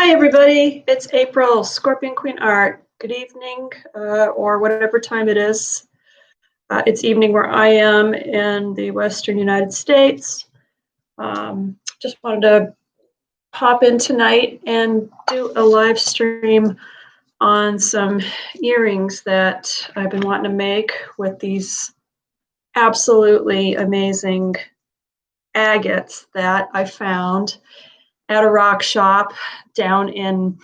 Hi everybody, it's April, Scorpion Queen Art. Good evening, or whatever time it is. It's evening where I am in the Western United States. Just wanted to pop in tonight and do a live stream on some earrings that I've been wanting to make with these absolutely amazing agates that I found at a rock shop down in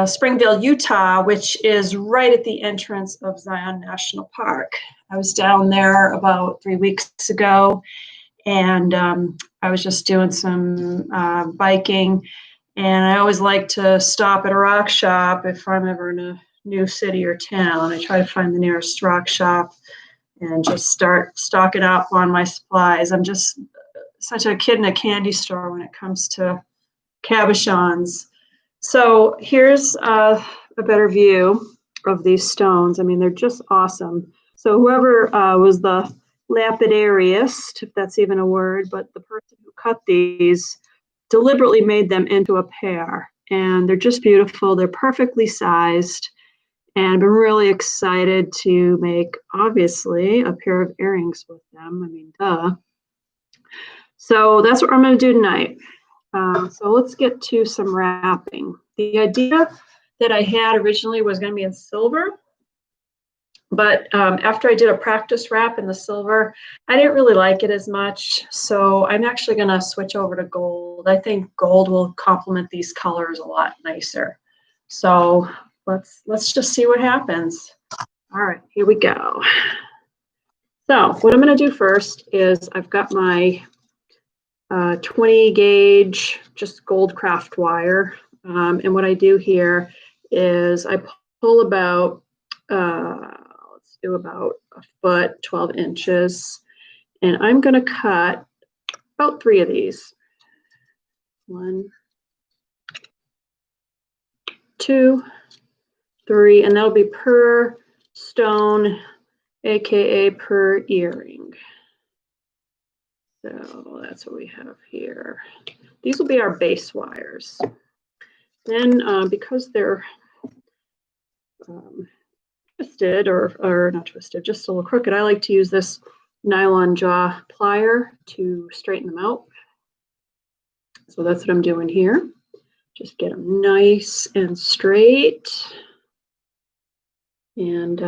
Springville, Utah, which is right at the entrance of Zion National Park. I was down there about 3 weeks ago, and I was just doing some biking, and I always like to stop at a rock shop if I'm ever in a new city or town. I try to find the nearest rock shop and just start stocking up on my supplies. I'm just such a kid in a candy store when it comes to cabochons. So here's a better view of these stones. I mean, they're just awesome. So whoever was the lapidariist, if that's even a word, but the person who cut these deliberately made them into a pair. And they're just beautiful. They're perfectly sized. And I've been really excited to make, obviously, a pair of earrings with them. I mean, duh. So that's what I'm going to do tonight. So let's get to some wrapping. The idea that I had originally was going to be in silver, but after I did a practice wrap in the silver, I didn't really like it as much. So I'm actually going to switch over to gold. I think gold will complement these colors a lot nicer. So let's just see what happens. All right, here we go. So what I'm going to do first is I've got my 20 gauge, just gold craft wire. And what I do here is I pull about, let's do about a foot, 12 inches. And I'm going to cut about 3 of these. 1, 2, 3, and that'll be per stone, AKA per earring. So that's what we have here. These will be our base wires. Then because they're twisted or not twisted, just a little crooked, I like to use this nylon jaw plier to straighten them out. So that's what I'm doing here. Just get them nice and straight. And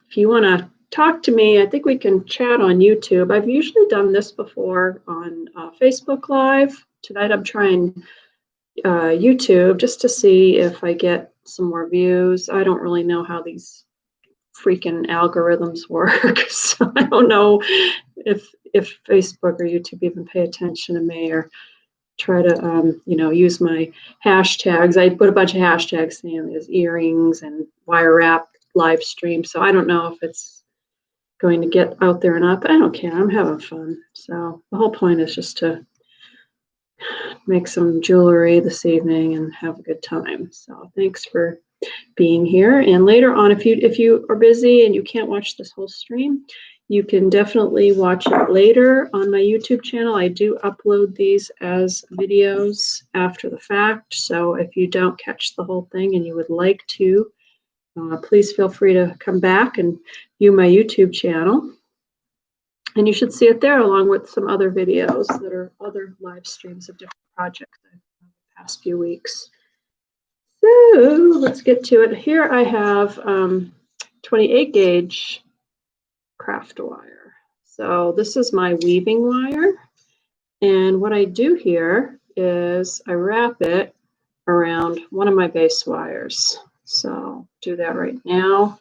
if you want to talk to me, I think we can chat on YouTube. I've usually done this before on Facebook Live. Tonight I'm trying YouTube just to see if I get some more views. I don't really know how these freaking algorithms work, so I don't know if Facebook or YouTube even pay attention to me or try to use my hashtags. I put a bunch of hashtags saying there's earrings and wire wrap live stream, so I don't know if it's going to get out there or not, but I don't care. I'm having fun. So the whole point is just to make some jewelry this evening and have a good time. So thanks for being here. And later on, if you are busy and you can't watch this whole stream, you can definitely watch it later on my YouTube channel. I do upload these as videos after the fact. So if you don't catch the whole thing and you would like to, please feel free to come back and view my YouTube channel. And you should see it there along with some other videos that are other live streams of different projects I've done the past few weeks. So let's get to it. Here I have 28 gauge craft wire. So this is my weaving wire. And what I do here is I wrap it around one of my base wires. So do that right now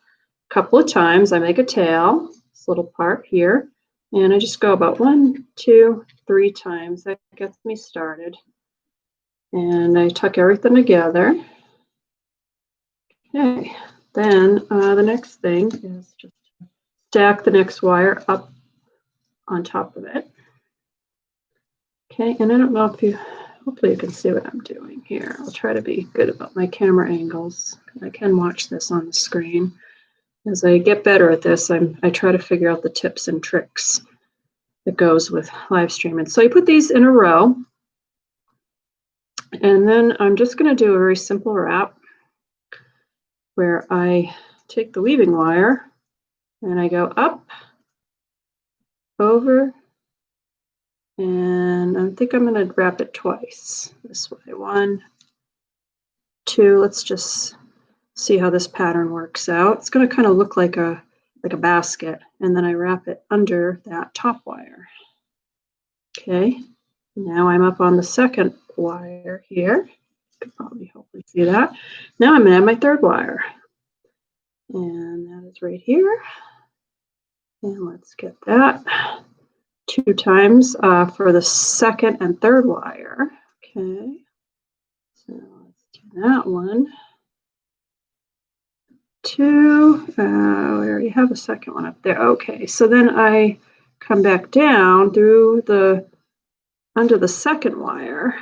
a couple of times. I make a tail, this little part here, and I just go about 1, 2, 3 times. That gets me started. And I tuck everything together. Okay, then the next thing is just stack the next wire up on top of it. Okay, and I don't know if you, hopefully you can see what I'm doing here. I'll try to be good about my camera angles. I can watch this on the screen. As I get better at this, I try to figure out the tips and tricks that goes with live streaming. So you put these in a row, And then I'm just going to do a very simple wrap where I take the weaving wire and I go up, over, and I think I'm going to wrap it twice this way. 1, 2. Let's just see how this pattern works out. It's going to kind of look like a basket, and then I wrap it under that top wire. Okay, now I'm up on the second wire here. You can probably hopefully see that. Now I'm going to add my third wire, and that is right here. And let's get that 2 times for the second and third wire. Okay, so let's do that one. 2. We already have a second one up there. Okay, so then I come back down through under the second wire,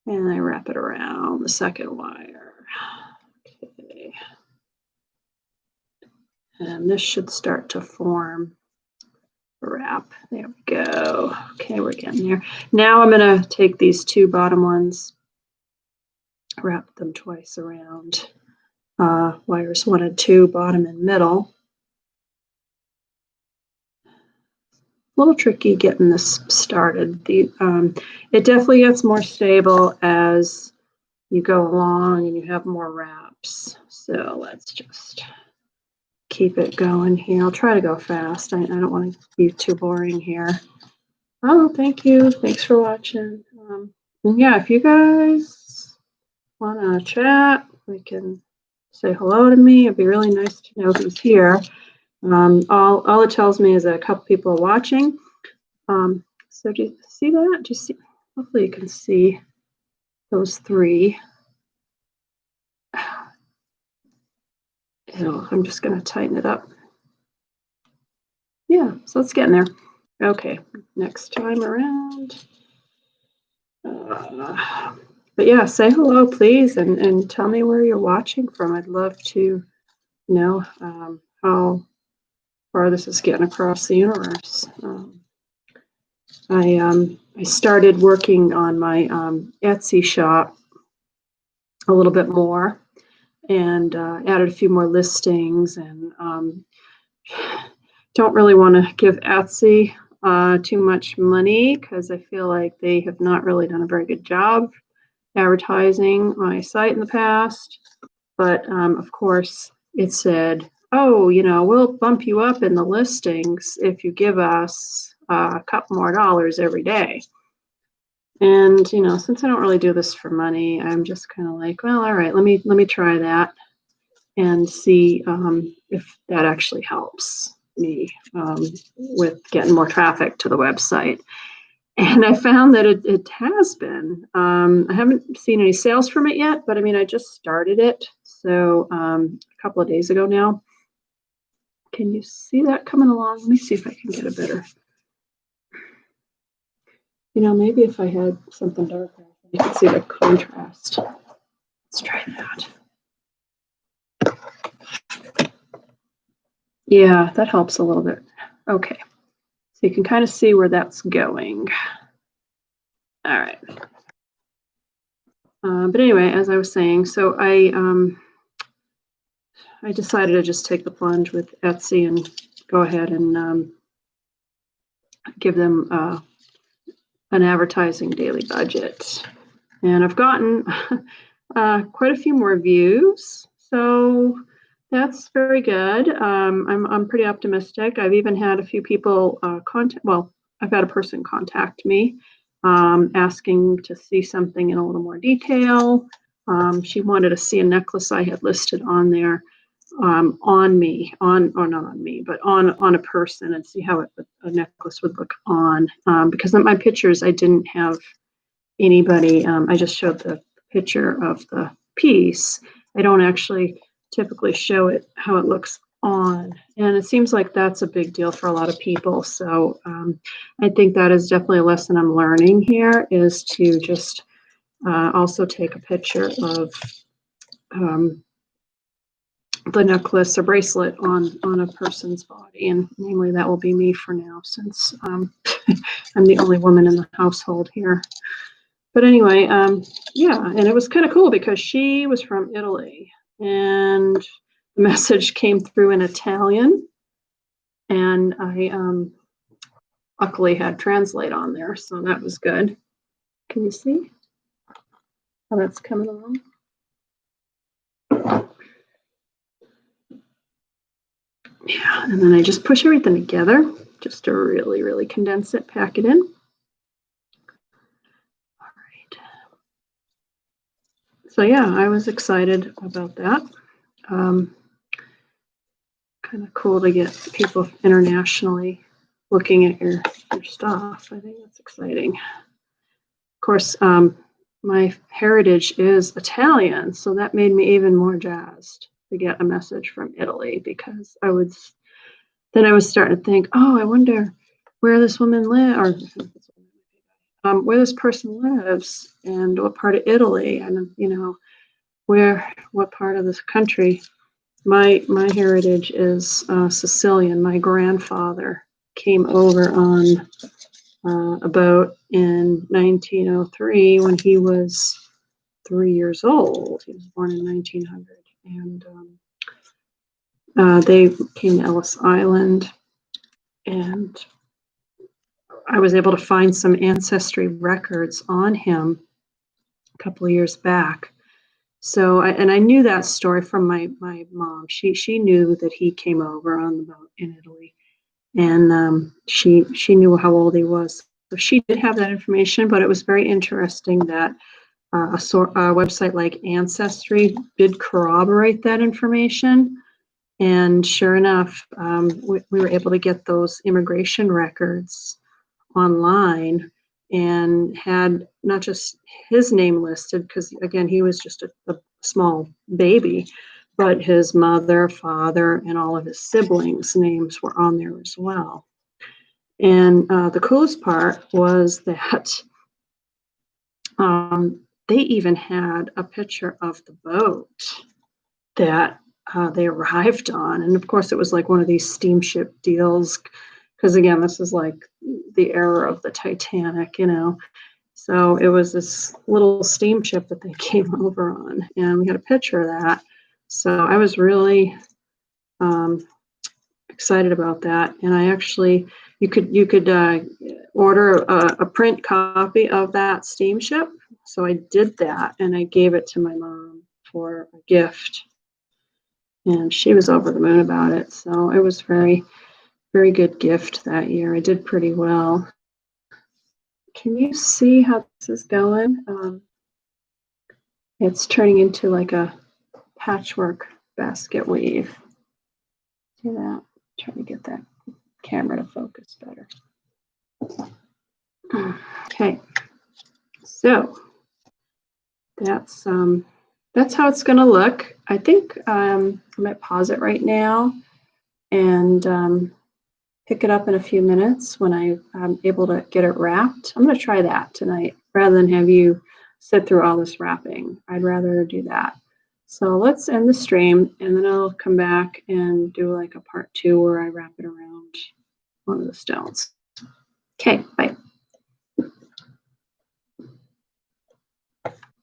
and I wrap it around the second wire. Okay, and this should start to form a wrap. There we go. Okay, we're getting there. Now I'm going to take these 2 bottom ones, wrap them twice around. Wires 1 and 2, bottom and middle. A little tricky getting this started. It definitely gets more stable as you go along and you have more wraps. So let's just keep it going here. I'll try to go fast. I don't want to be too boring here. Oh, thank you. Thanks for watching. And yeah, if you guys want to chat, we can say hello to me. It'd be really nice to know who's here. All it tells me is that a couple people are watching. So do you see that? Do you see? Hopefully you can see those 3. I'm just going to tighten it up. Yeah, so it's getting there. Okay, next time around. But yeah, say hello, please, and tell me where you're watching from. I'd love to know how far this is getting across the universe. I started working on my Etsy shop a little bit more, and added a few more listings, and don't really want to give Etsy too much money because I feel like they have not really done a very good job advertising my site in the past. But of course, it said, oh, we'll bump you up in the listings if you give us a couple more dollars every day. And since I don't really do this for money, I'm just kind of like, well, all right, let me try that and see if that actually helps me with getting more traffic to the website. And I found that it has been. I haven't seen any sales from it yet, but I mean, I just started it. So a couple of days ago now. Can you see that coming along? Let me see if I can get a better. Maybe if I had something darker, you can see the contrast. Let's try that. Yeah, that helps a little bit. Okay. So you can kind of see where that's going. All right. But anyway, as I was saying, so I decided to just take the plunge with Etsy and go ahead and give them an advertising daily budget. And I've gotten quite a few more views, so that's very good. I'm pretty optimistic. I've even had a few people I've had a person contact me asking to see something in a little more detail. She wanted to see a necklace I had listed on there on me, or not on me, but on a person, and see how a necklace would look on. Because in my pictures, I didn't have anybody. I just showed the picture of the piece. I don't actually typically show it how it looks on, and it seems like that's a big deal for a lot of people. So I think that is definitely a lesson I'm learning here, is to just also take a picture of the necklace or bracelet on a person's body, and namely that will be me for now, since I'm the only woman in the household here. But anyway, yeah, and it was kind of cool because she was from Italy, and the message came through in Italian, and I luckily had Translate on there, so that was good. Can you see how that's coming along? Yeah, and then I just push everything together just to really, really condense it, pack it in. All right. So yeah, I was excited about that. Kind of cool to get people internationally looking at your stuff. I think that's exciting. Of course, my heritage is Italian, so that made me even more jazzed to get a message from Italy, because I was starting to think, oh, I wonder where this woman lives, or where this person lives, and what part of Italy, and what part of this country. My heritage is Sicilian. My grandfather came over on a boat in 1903 when he was 3 years old. He was born in 1900, and they came to Ellis Island, and I was able to find some ancestry records on him a couple of years back. So, I knew that story from my mom. She knew that he came over on the boat in Italy, and she knew how old he was. So she did have that information, but it was very interesting that a website like Ancestry did corroborate that information. And sure enough, we were able to get those immigration records online, and had not just his name listed, because again, he was just a small baby, but his mother, father, and all of his siblings' names were on there as well. And the coolest part was that they even had a picture of the boat that they arrived on. And of course, it was like one of these steamship deals, because again, this is like the era of the Titanic, So it was this little steamship that they came over on, and we had a picture of that. So I was really excited about that. And I actually, you could order a print copy of that steamship. So I did that, and I gave it to my mom for a gift, and she was over the moon about it. So it was very, very good gift that year. I did pretty well. Can you see how this is going? It's turning into like a patchwork basket weave. See that? Trying to get that camera to focus better. Okay, so that's how it's going to look. I think I might pause it right now and pick it up in a few minutes when I'm able to get it wrapped. I'm going to try that tonight rather than have you sit through all this wrapping. I'd rather do that. So let's end the stream, and then I'll come back and do like a part 2 where I wrap it around one of the stones. Okay, bye.